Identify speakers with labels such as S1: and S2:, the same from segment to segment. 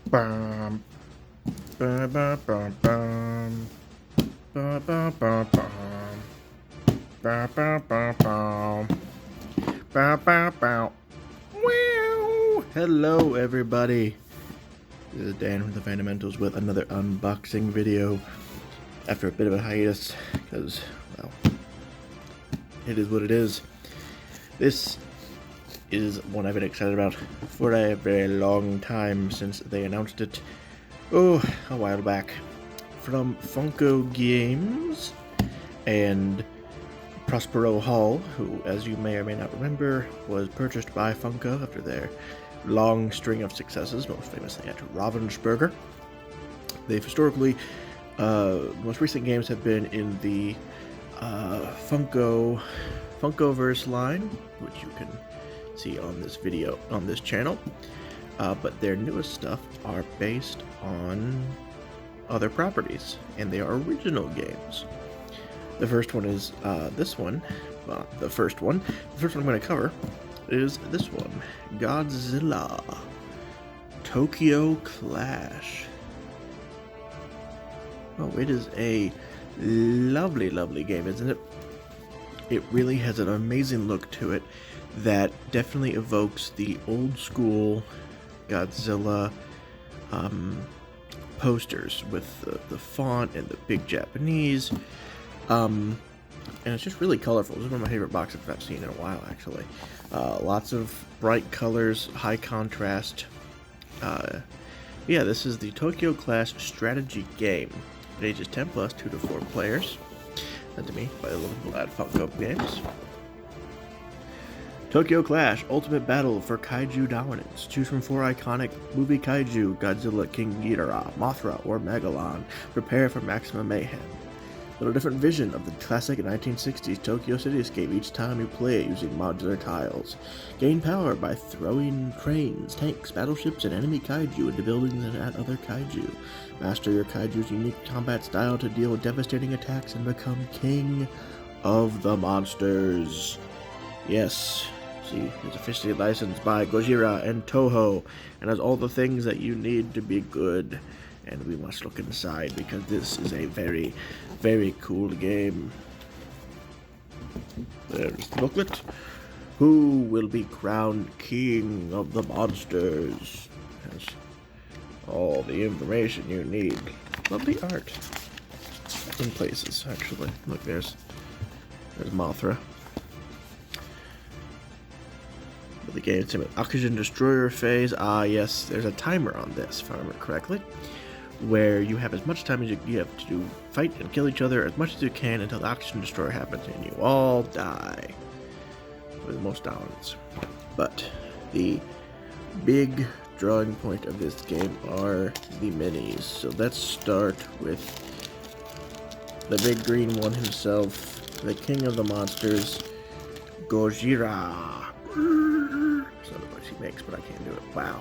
S1: Bum, ba, ba, ba, bum. Ba, ba, ba, bum. Ba, ba, ba, bum. Ba, ba, ba. Wow. Hello, everybody. This is Dan from the Fundamentals with another unboxing video after a bit of a hiatus because, well, it is what it is. This is one I've been excited about for a very long time since they announced it, a while back. From Funko Games and Prospero Hall, who, as you may or may not remember, was purchased by Funko after their long string of successes, most famously at Ravensburger. They've historically, most recent games have been in the Funkoverse line, which you can see on this video, on this channel. But their newest stuff are based on other properties, and they are original games. The first one is this one. The first one I'm going to cover is this one, Godzilla Tokyo Clash. Oh, it is a lovely, lovely game, isn't it? It really has an amazing look to it that definitely evokes the old school Godzilla posters with the font and the big Japanese, and it's just really colorful. This is one of my favorite boxes I've seen in a while, actually. Lots of bright colors, high contrast. Yeah, this is the Tokyo Clash strategy game. It ages 10 plus, 2 to 4 players. Sent to me by the little people at Funko Games. Tokyo Clash, ultimate battle for kaiju dominance. Choose from 4 iconic movie kaiju, Godzilla, King Ghidorah, Mothra, or Megalon. Prepare for maximum mayhem. With a different vision of the classic 1960s Tokyo cityscape each time you play it using modular tiles. Gain power by throwing cranes, tanks, battleships, and enemy kaiju into buildings and at other kaiju. Master your kaiju's unique combat style to deal devastating attacks and become king of the monsters. Yes, see, it's officially licensed by Gojira and Toho, and has all the things that you need to be good. And we must look inside because this is a very, very cool game. There's the booklet. Who will be crowned king of the monsters? Has all the information you need. Lovely art. In places, actually. Look, there's Mothra. The game's in oxygen destroyer phase. Yes, there's a timer on this, if I remember correctly, where you have as much time as you have to fight and kill each other as much as you can until the oxygen destroyer happens and you all die with most dominance. But the big drawing point of this game are the minis. So let's start with the big green one himself, the king of the monsters, Gojira. Some of what she makes, but I can't do it. Wow.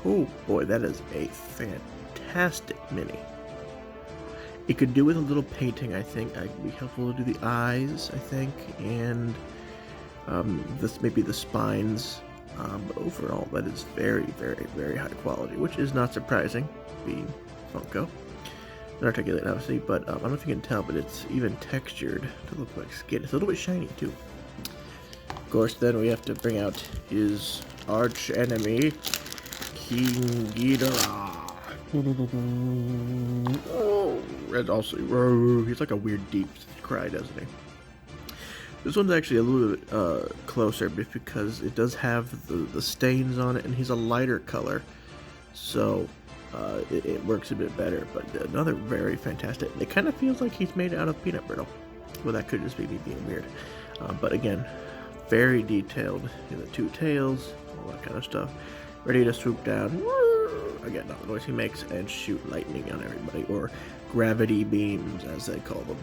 S1: Oh boy, that is a fantastic mini. It could do with a little painting, I think. It'd be helpful to do the eyes, I think, and this maybe the spines. But overall, that is very, very, very high quality, which is not surprising, being Funko. Not articulate, obviously, but I don't know if you can tell, but it's even textured to look like skin. It's a little bit shiny, too. Of course, then we have to bring out his arch enemy, King Ghidorah. Oh, and also, he's like a weird deep cry, doesn't he? This one's actually a little bit closer because it does have the stains on it, and he's a lighter color, so it works a bit better. But another very fantastic. It kind of feels like he's made out of peanut brittle. Well, that could just be me being weird. But again, very detailed in the 2 tails, all that kind of stuff. Ready to swoop down. Again, not the noise he makes, and shoot lightning on everybody, or gravity beams, as they call them.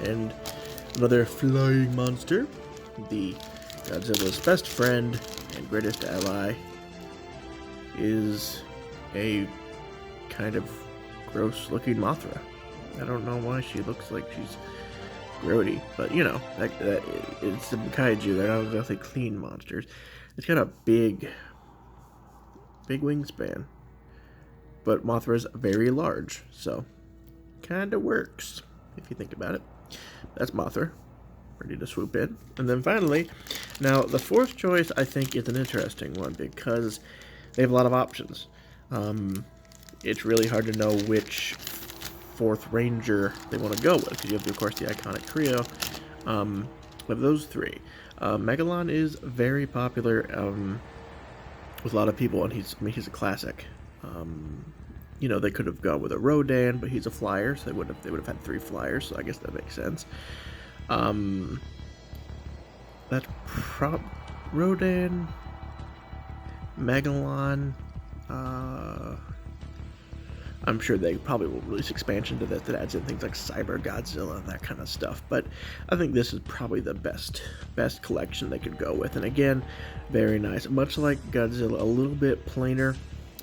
S1: And another flying monster, the Godzilla's best friend and greatest ally, is a kind of gross-looking Mothra. I don't know why she looks like she's grody, but you know, it's the kaiju. They're not exactly clean monsters. It's got a big wingspan. but Mothra's very large, so kind of works if you think about it. That's Mothra, ready to swoop in. And then finally, now the fourth choice I think is an interesting one because they have a lot of options. It's really hard to know which fourth ranger they want to go with, because you have, of course, the iconic trio. With those three, Megalon is very popular with a lot of people, and he's a classic. You know, they could have gone with a Rodan, but he's a flyer, so they would have had 3 flyers. So I guess that makes sense. That's Rodan, Megalon. I'm sure they probably will release expansion to this that adds in things like Cyber Godzilla and that kind of stuff. But I think this is probably the best collection they could go with. And again, very nice. Much like Godzilla, a little bit plainer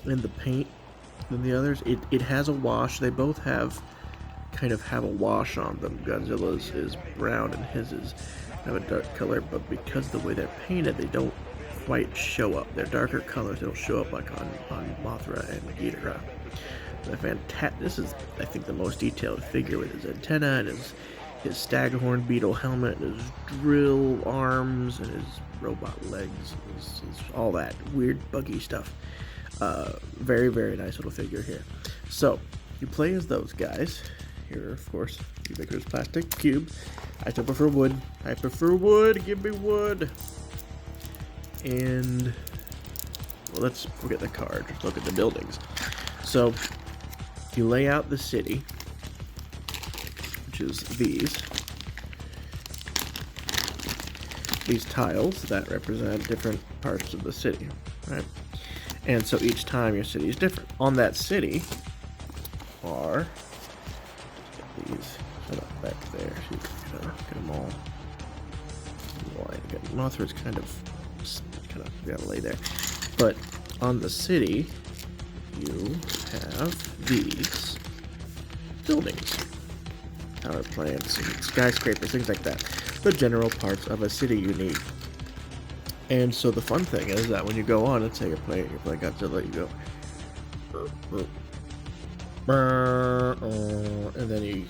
S1: in the paint than the others. It has a wash. They both kind of have a wash on them. Godzilla's is brown and his is kind of a dark color. But because of the way they're painted, they don't quite show up. They're darker colors. They don't show up like on Mothra and Ghidorah. This is, I think, the most detailed figure with his antenna and his staghorn beetle helmet and his drill arms and his robot legs, his all that weird buggy stuff. Very, very nice little figure here. So you play as those guys. Here, of course, ubiquitous plastic cube. I still prefer wood. Give me wood. And well, let's forget the card. Just look at the buildings. So you lay out the city, which is these tiles that represent different parts of the city, right? And so each time your city is different. On that city are these set up back there. So you can get them all in line. Mothra's kind of gotta lay there. But on the city, you have these buildings, power plants, and skyscrapers, things like that. The general parts of a city you need. And so the fun thing is that when you go on, let's say you're playing Godzilla, you go, and then he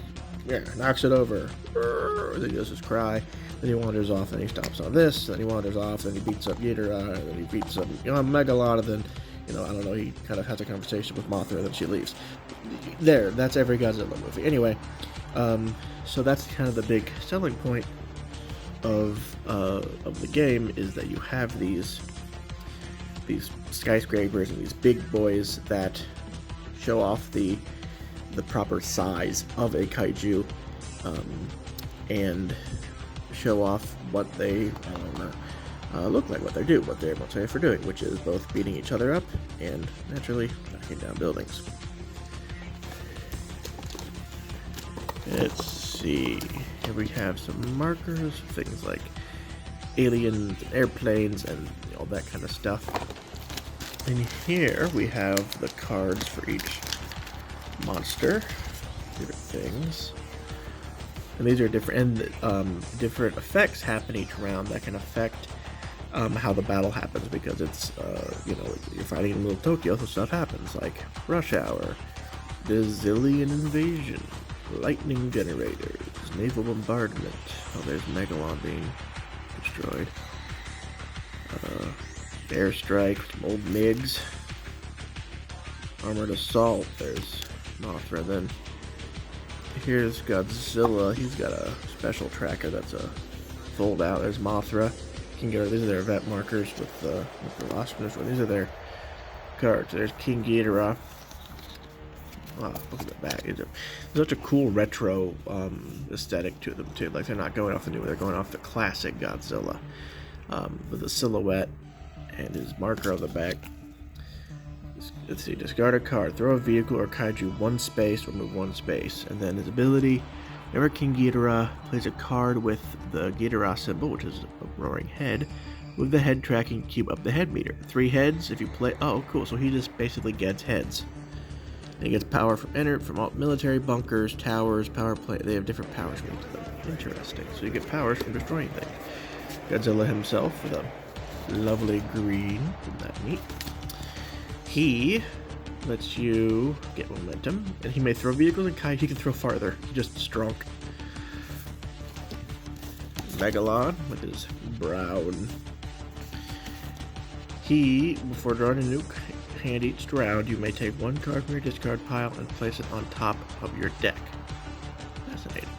S1: knocks it over, and then he does his cry. Then he wanders off, and he stomps on this. Then he wanders off, then he beats up Ghidorah, and then he beats up Megalon, and then I don't know, he kind of has a conversation with Mothra, and then she leaves. That's every Godzilla movie. Anyway, so that's kind of the big selling point of the game, is that you have these skyscrapers and these big boys that show off the proper size of a kaiju, and show off what they look like, what they do, what they're famous for doing, which is both beating each other up and naturally knocking down buildings. Let's see. Here we have some markers, things like aliens, airplanes, and all that kind of stuff. And here we have the cards for each monster, different things. And these are different, and different effects happen each round that can affect how the battle happens, because it's, you're fighting in Little Tokyo, so stuff happens, like rush hour, Brazilian invasion, lightning generators, naval bombardment. Oh, there's Megalon being destroyed. Airstrike, some old MiGs. Armored assault, there's Mothra. Then here's Godzilla. He's got a special tracker that's a fold out. There's Mothra. These are their event markers with the Velocipedes. These are their cards. There's King Ghidorah. Wow, look at the back. There's such a cool retro aesthetic to them too. Like, they're not going off the new, they're going off the classic Godzilla, with a silhouette and his marker on the back. Let's see, discard a card, throw a vehicle or kaiju one space, or move one space. And then his ability, whenever King Ghidorah plays a card with the Ghidorah symbol, which is a roaring head, move the head tracking cube up the head meter. 3 heads if you play. Oh, cool. So he just basically gets heads. And he gets power from all military bunkers, towers, power play. They have different powers from each of them. Interesting. So you get powers from destroying things. Godzilla himself with a lovely green. Isn't that neat? He lets you get momentum, and he may throw vehicles and kite. He can throw farther. He's just strong. Megalon with his brown. He, before drawing a new hand each round, you may take one card from your discard pile and place it on top of your deck. Fascinating.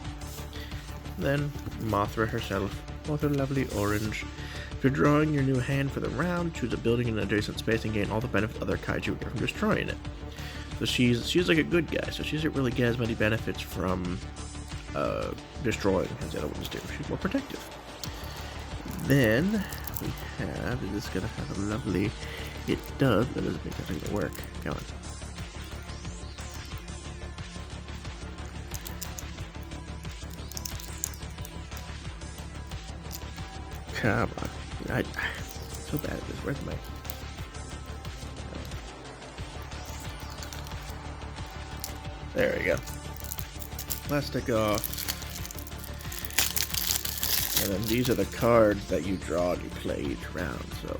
S1: Then Mothra herself, Mothra Lovely Orange. If you're drawing your new hand for the round, choose a building in an adjacent space and gain all the benefits of other cards you get from destroying it. So she's like a good guy, so she doesn't really get as many benefits from destroying as the other ones do. She's more protective. Then we have, is this gonna have a lovely, it does, that doesn't make that thing work. Come on. Come on. I'm so bad at this. Where's my... There we go. Plastic off. And then these are the cards that you draw and you play each round. So,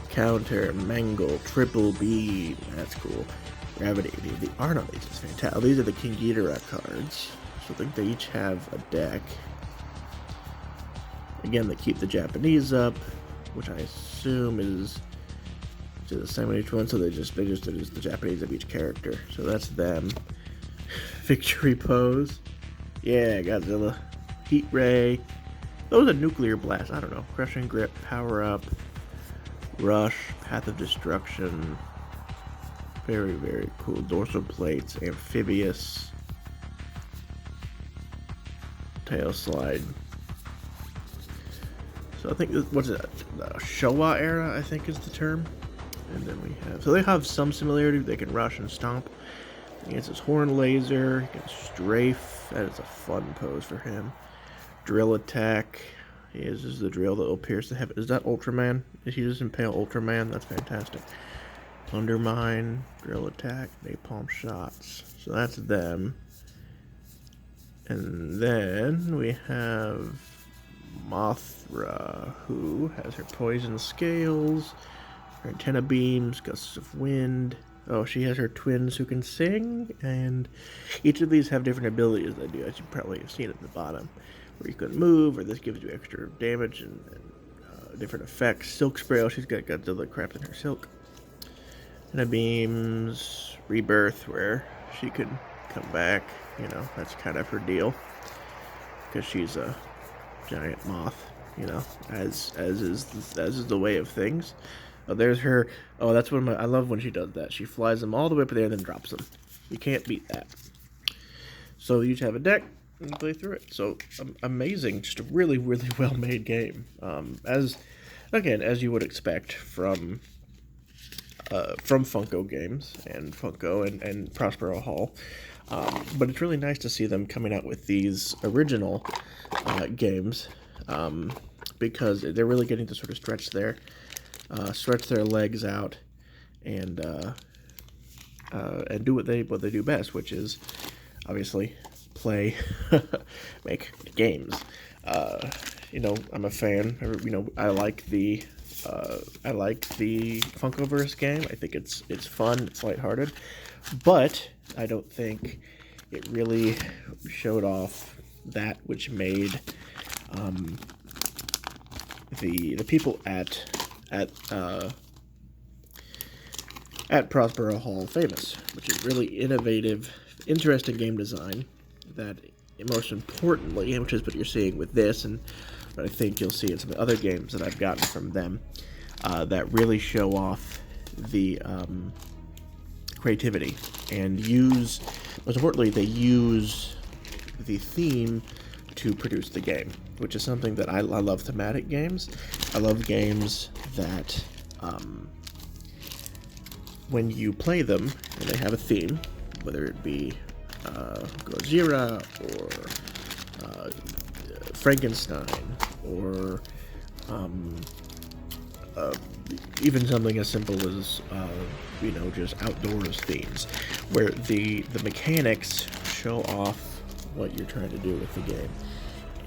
S1: counter, mangle, triple beam. That's cool. Gravity. The art on these is fantastic. These are the King Ghidorah cards. So I think they each have a deck. Again, they keep the Japanese up, which I assume is the same on each one. So they just do the Japanese of each character. So that's them. Victory pose. Yeah, Godzilla. Heat ray. Those are nuclear blast. I don't know. Crushing grip. Power up. Rush. Path of destruction. Very, very cool. Dorsal plates. Amphibious. Tail slide. So I think, what's it, the Showa era, I think is the term. And then we have, so they have some similarity. They can rush and stomp. He has his horn laser. He can strafe. That is a fun pose for him. Drill attack. He uses the drill that will pierce the heaven. Is that Ultraman? Is he just impale Ultraman? That's fantastic. Undermine. Drill attack. Napalm shots. So that's them. And then we have Mothra, who has her poison scales, her antenna beams, gusts of wind. Oh, she has her twins who can sing, and each of these have different abilities they do, as you probably have seen at the bottom, where you can move, or this gives you extra damage and different effects. Silk spray, oh, she's got Godzilla crap in her silk. Antenna beams, rebirth, where she could come back, you know, that's kind of her deal, because she's a giant moth, you know, as is the way of things. Oh, there's her. Oh, that's one of my. I love when she does that. She flies them all the way up there and then drops them. You can't beat that. So you each have a deck and you play through it. So amazing, just a really, really well made game. As you would expect from Funko Games and Funko and Prospero Hall. But it's really nice to see them coming out with these original games because they're really getting to sort of stretch their legs out and do what they do best, which is obviously play, make games. You know, I'm a fan. You know, I like the Funkoverse game. I think it's fun, it's lighthearted, but I don't think it really showed off that which made the people at Prospero Hall famous, which is really innovative, interesting game design that, most importantly, which is what you're seeing with this, and what I think you'll see in some other games that I've gotten from them, that really show off the creativity and most importantly, they use the theme to produce the game, which is something that I love. Thematic games. I love games that when you play them and they have a theme, whether it be Godzilla or Frankenstein or even something as simple as you know, just outdoors themes, where the mechanics show off what you're trying to do with the game.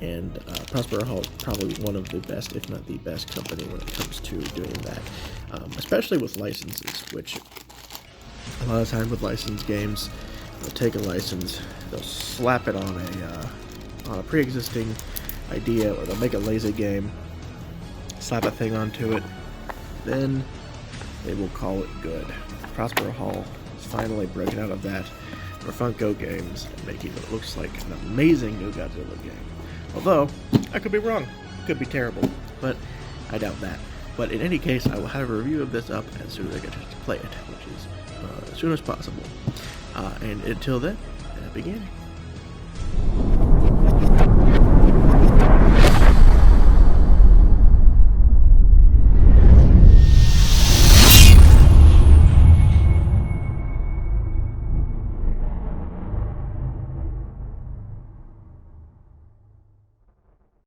S1: And Prospero Hall is probably one of the best, if not the best, company when it comes to doing that, especially with licenses, which A lot of times with licensed games, they'll take a license, they'll slap it on a pre-existing idea, or they'll make a lazy game, slap a thing onto it, then they will call it good. Prospero Hall is finally breaking out of that for Funko Games and making what looks like an amazing new Godzilla game. Although, I could be wrong. It could be terrible, but I doubt that. But in any case, I will have a review of this up as soon as I get a chance to play it, which is as soon as possible. And until then, happy gaming.